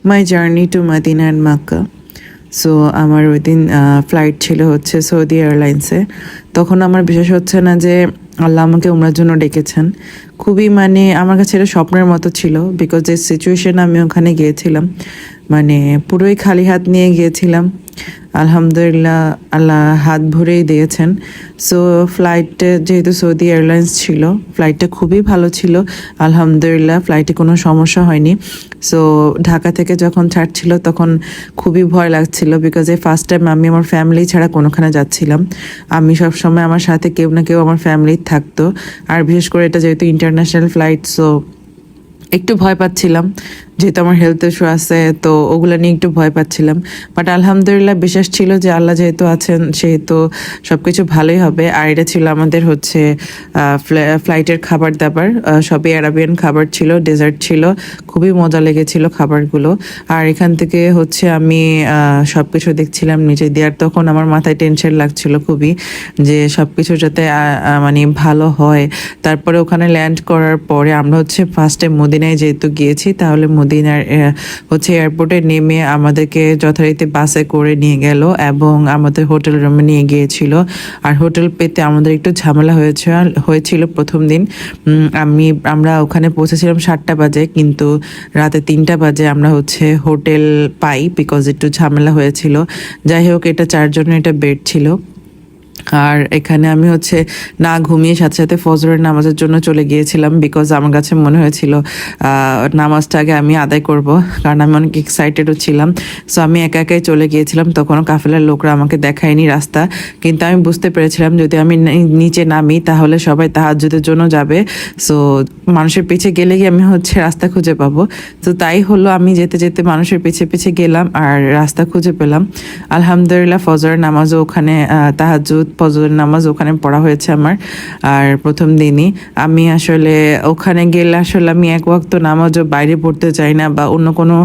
My journey to Medina and Makkah. So আমার ওই দিন ফ্লাইট ছিল হচ্ছে সৌদি এয়ারলাইন্সে। তখন আমার বিশ্বাস হচ্ছে না যে আল্লাহ আমাকে উমরার জন্য ডেকেছেন। খুবই মানে আমার কাছে এটা স্বপ্নের মতো ছিল, বিকজ যে সিচুয়েশন আমি ওখানে গিয়েছিলাম, মানে পুরোই খালি হাত নিয়ে গিয়েছিলাম। আলহামদুলিল্লাহ আল্লাহ হাত ভরেই দিয়েছেন। সো ফ্লাইটে যেহেতু সৌদি এয়ারলাইন্স ছিল, ফ্লাইটটা খুবই ভালো ছিল। আলহামদুলিল্লাহ ফ্লাইটে কোনো সমস্যা হয়নি। সো ঢাকা থেকে যখন ছাড়ছিল তখন খুবই ভয় লাগছিল, বিকজ এই ফার্স্ট টাইম আমি আমার ফ্যামিলি ছাড়া কোনোখানে যাচ্ছিলাম। আমি সবসময় আমার সাথে কেউ না কেউ আমার ফ্যামিলি থাকতো, আর বিশেষ করে এটা যেহেতু ইন্টারন্যাশনাল ফ্লাইট, সো একটু ভয় পাচ্ছিলাম। যেহেতু আমার হেলথ ইস্যু আছে, তো ওগুলো নিয়ে একটু ভয় পাচ্ছিলাম। বাট আলহামদুলিল্লাহ বিশ্বাস ছিল যে আল্লাহ যেহেতু আছেন সেহেতু সব কিছু ভালোই হবে। আর এটা ছিল আমাদের হচ্ছে ফ্লাইটের খাবার দাবার, সবই অ্যারাবিয়ান খাবার ছিল, ডেজার্ট ছিল, খুবই মজা লেগেছিল খাবারগুলো। আর এখান থেকে হচ্ছে আমি সব কিছু দেখছিলাম নিচে দিয়ে। আর তখন আমার মাথায় টেনশন লাগছিল খুবই, যে সব কিছু যাতে মানে ভালো হয়। তারপরে ওখানে ল্যান্ড করার পরে আমরা হচ্ছে ফার্স্টে মদিনায় যেহেতু গিয়েছি, তাহলে মদিনার হচ্ছে এয়ারপোর্টে নেমে আমাদেরকে যথারীতি বাসে করে নিয়ে গেল এবং আমাদের হোটেল রুমে নিয়ে গিয়েছিল। আর হোটেল পেতে আমাদের একটু ঝামেলা হয়েছিল প্রথম দিন। আমরা ওখানে পৌঁছেছিলাম 7টা বাজে, কিন্তু রাতে 3টা বাজে আমরা হচ্ছে হোটেল পাই, বিকজ একটু ঝামেলা হয়েছিল। যাই হোক, এটা 4 জনের এটা বেড ছিল। আর এখানে আমি হচ্ছে না ঘুমিয়ে সাথে সাথে ফজরের নামাজের জন্য চলে গিয়েছিলাম, বিকজ আমার কাছে মনে হয়েছিল নামাজটা আগে আমি আদায় করব, কারণ আমি অনেক এক্সাইটেডও ছিলাম। সো আমি একা একাই চলে গিয়েছিলাম। তখনও কাফেলার লোকরা আমাকে দেখায়নি রাস্তা, কিন্তু আমি বুঝতে পেরেছিলাম যদি আমি নিচে নামি তাহলে সবাই তাহাজ্জুদের জন্য যাবে। সো মানুষের পিছে গেলে কি আমি হচ্ছে রাস্তা খুঁজে পাবো। তো তাই হলো, আমি যেতে যেতে মানুষের পিছে পিছে গেলাম আর রাস্তা খুঁজে পেলাম। আলহামদুলিল্লাহ ফজরের নামাজও ওখানে তাহাজ্জুদ ফজরের নামাজ ওখানে পড়া হয়েছে আমার। আর প্রথম দিনই আমি আসলে ওখানে গেলে আসলে আমি এক ওয়াক্ত নামাজও বাইরে পড়তে চাই না বা অন্য কোনো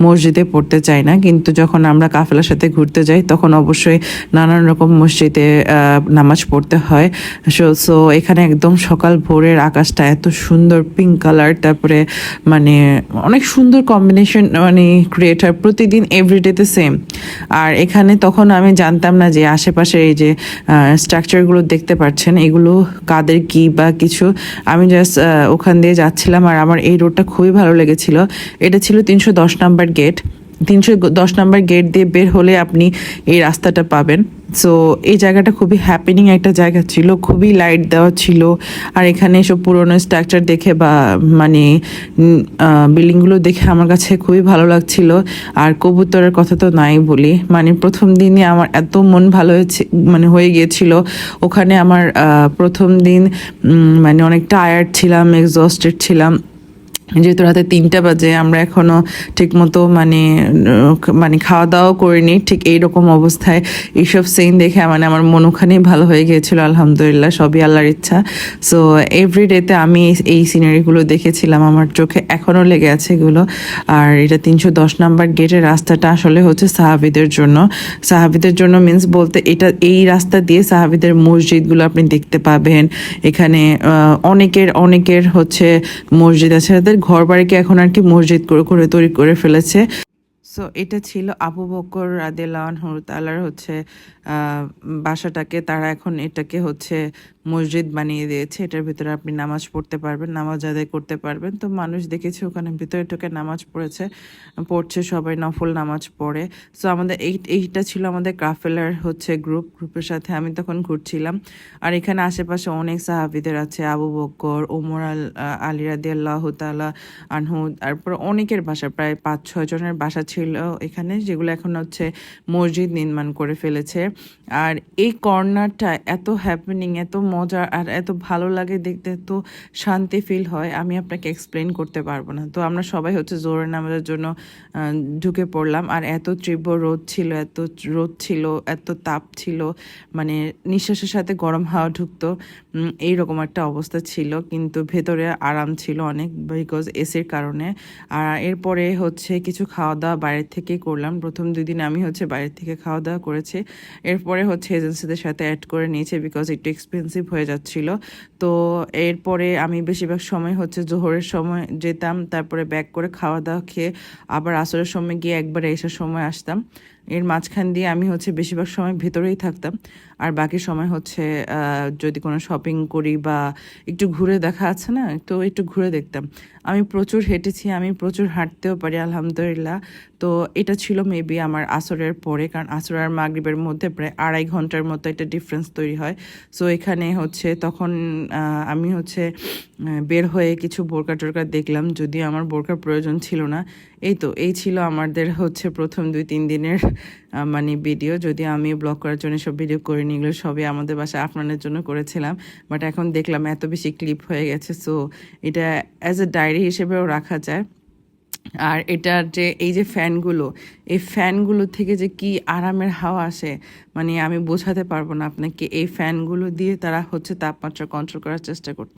মসজিদে পড়তে চাই না, কিন্তু যখন আমরা কাফেলার সাথে ঘুরতে যাই তখন অবশ্যই নানান রকম মসজিদে নামাজ পড়তে হয়। সো এখানে একদম সকাল ভোরের আকাশটা এত সুন্দর পিঙ্ক কালার, তারপরে মানে অনেক সুন্দর কম্বিনেশন মানে ক্রিয়েট হয় প্রতিদিন, এভরিডেতে সেম। আর এখানে তখন আমি জানতাম না যে আশেপাশে এই যে স্ট্রাকচারগুলো দেখতে পাচ্ছেন এগুলো কাদের কি বা কিছু। আমি জাস্ট ওখান দিয়ে যাচ্ছিলাম আর আমার এই রোডটা খুবই ভালো লেগেছিল। এটা ছিল 310 নাম্বার গেট। 310 নাম্বার গেট দিয়ে বের হলে আপনি এই রাস্তাটা পাবেন। সো এই জায়গাটা খুবই হ্যাপেনিং একটা জায়গা ছিল, খুবই লাইট দেওয়া ছিল। আর এখানে এসব পুরোনো স্ট্রাকচার দেখে বা মানে বিল্ডিংগুলো দেখে আমার কাছে খুবই ভালো লাগছিল। আর কবুতরের কথা তো নাই বলি, মানে প্রথম দিনই আমার এত মন ভালো হয়েছে, মানে হয়ে গিয়েছিল ওখানে। আমার প্রথম দিন মানে অনেক টায়ার্ড ছিলাম, এক্সস্টেড ছিলাম, যেহেতু রাতে 3টা বাজে। আমরা এখনো ঠিক মতো মানে খাওয়া দাওয়াও করিনি, ঠিক এইরকম অবস্থায় এইসব সিন দেখে মানে আমার মন ওখানেই ভালো হয়ে গিয়েছিল। আলহামদুলিল্লাহ সবই আল্লাহর ইচ্ছা। সো এভরিডেতে আমি এই সিনারিগুলো দেখেছিলাম, আমার চোখে এখনও লেগে আছে এগুলো। আর এটা 310 নাম্বার গেটের রাস্তাটা আসলে হচ্ছে সাহাবীদের জন্য। সাহাবীদের জন্য মিন্স বলতে এই রাস্তা দিয়ে সাহাবীদের মসজিদগুলো আপনি দেখতে পাবেন। এখানে অনেকের হচ্ছে মসজিদ আছে, তাদের ঘর বাড়িকে এখন আর কি মসজিদ করে করে তৈরি করে ফেলেছে। সো এটা ছিল আবু বকর রাদিয়াল্লাহু আনহু তাআলার হচ্ছে বাসাটাকে তারা এখন এটাকে হচ্ছে মসজিদ বানিয়ে দিয়েছে। এটার ভিতরে আপনি নামাজ পড়তে পারবেন, নামাজ আদায় করতে পারবেন। তো মানুষ দেখেছি ওখানে ভিতরে ঢুকে নামাজ পড়ছে, সবাই নফল নামাজ পড়ে। সো আমাদের এইটা ছিল আমাদের কাফেলার হচ্ছে গ্রুপের সাথে আমি তখন ঘুরছিলাম। আর এখানে আশেপাশে অনেক সাহাবীদের আছে, আবু বকর, ওমর আলী রাদিয়াল্লাহু তাআলা আনহু, তারপর অনেকের বাসা, প্রায় 5-6 জনের বাসা ছিল এখানে, যেগুলো এখন হচ্ছে মসজিদ নির্মাণ করে ফেলেছে। আর এই কর্নারটা এত হ্যাপেনিং, এত মজা আর এত ভালো লাগে দেখতে, এত শান্তি ফিল হয়, আমি আপনাকে এক্সপ্লেন করতে পারবো না। তো আমরা সবাই হচ্ছে জোহরের নামাজের জন্য ঢুকে পড়লাম। আর এত তীব্র রোদ ছিল, এত তাপ ছিল, মানে নিঃশ্বাসের সাথে গরম হাওয়া ঢুকতো, এইরকম একটা অবস্থা ছিল। কিন্তু ভেতরে আরাম ছিল অনেক, বিকজ এসির কারণে। আর এরপরে হচ্ছে কিছু খাওয়া দাওয়া বাইরের থেকেই করলাম। প্রথম 2 দিন আমি হচ্ছে বাইরের থেকে খাওয়া দাওয়া করেছি, এরপরে হচ্ছে এজেন্সিদের সাথে অ্যাড করে নিয়েছে, বিকজ একটু এক্সপেন্সিভ হয়ে যাচ্ছিল। তো এরপরে আমি বেশিরভাগ সময় হচ্ছে জোহরের সময় যেতাম, তারপরে ব্যাক করে খাওয়া দাওয়া খেয়ে আবার আসরের সময় গিয়ে একবারে এসার সময় আসতাম। এর মাঝখান দিয়ে আমি হচ্ছে বেশিরভাগ সময় ভেতরেই থাকতাম, আর বাকি সময় হচ্ছে যদি কোনো শপিং করি বা একটু ঘুরে দেখা আছে না, তো একটু ঘুরে দেখতাম। আমি প্রচুর হেঁটেছি, আমি প্রচুর হাঁটতেও পারি আলহামদুলিল্লাহ। তো এটা ছিল মেবি আমার আসরের পরে, কারণ আসর আর মাগরিবের মধ্যে প্রায় 2.5 ঘন্টার মতো একটা ডিফারেন্স তৈরি হয়। সো এখানে হচ্ছে তখন আমি হচ্ছে বের হয়ে কিছু বোরকা টোরকা দেখলাম, যদিও আমার বোরকার প্রয়োজন ছিল না। এই ছিল আমাদের হচ্ছে প্রথম 2-3 দিনের মানে ভিডিও। যদি আমি ব্লগ করার জন্য সব ভিডিও করিনি, এগুলো সবই আমাদের বাসায় আপনাদের জন্য করেছিলাম। বাট এখন দেখলাম এত বেশি ক্লিপ হয়ে গেছে, সো এটা অ্যাজ এ ডায়েরি হিসেবেও রাখা যায়। আর এটার যে এই যে ফ্যানগুলো, এই ফ্যানগুলো থেকে যে কি আরামের হাওয়া আসে, মানে আমি বোঝাতে পারবো না আপনাকে। এই ফ্যানগুলো দিয়ে তারা হচ্ছে তাপমাত্রা কন্ট্রোল করার চেষ্টা করতো।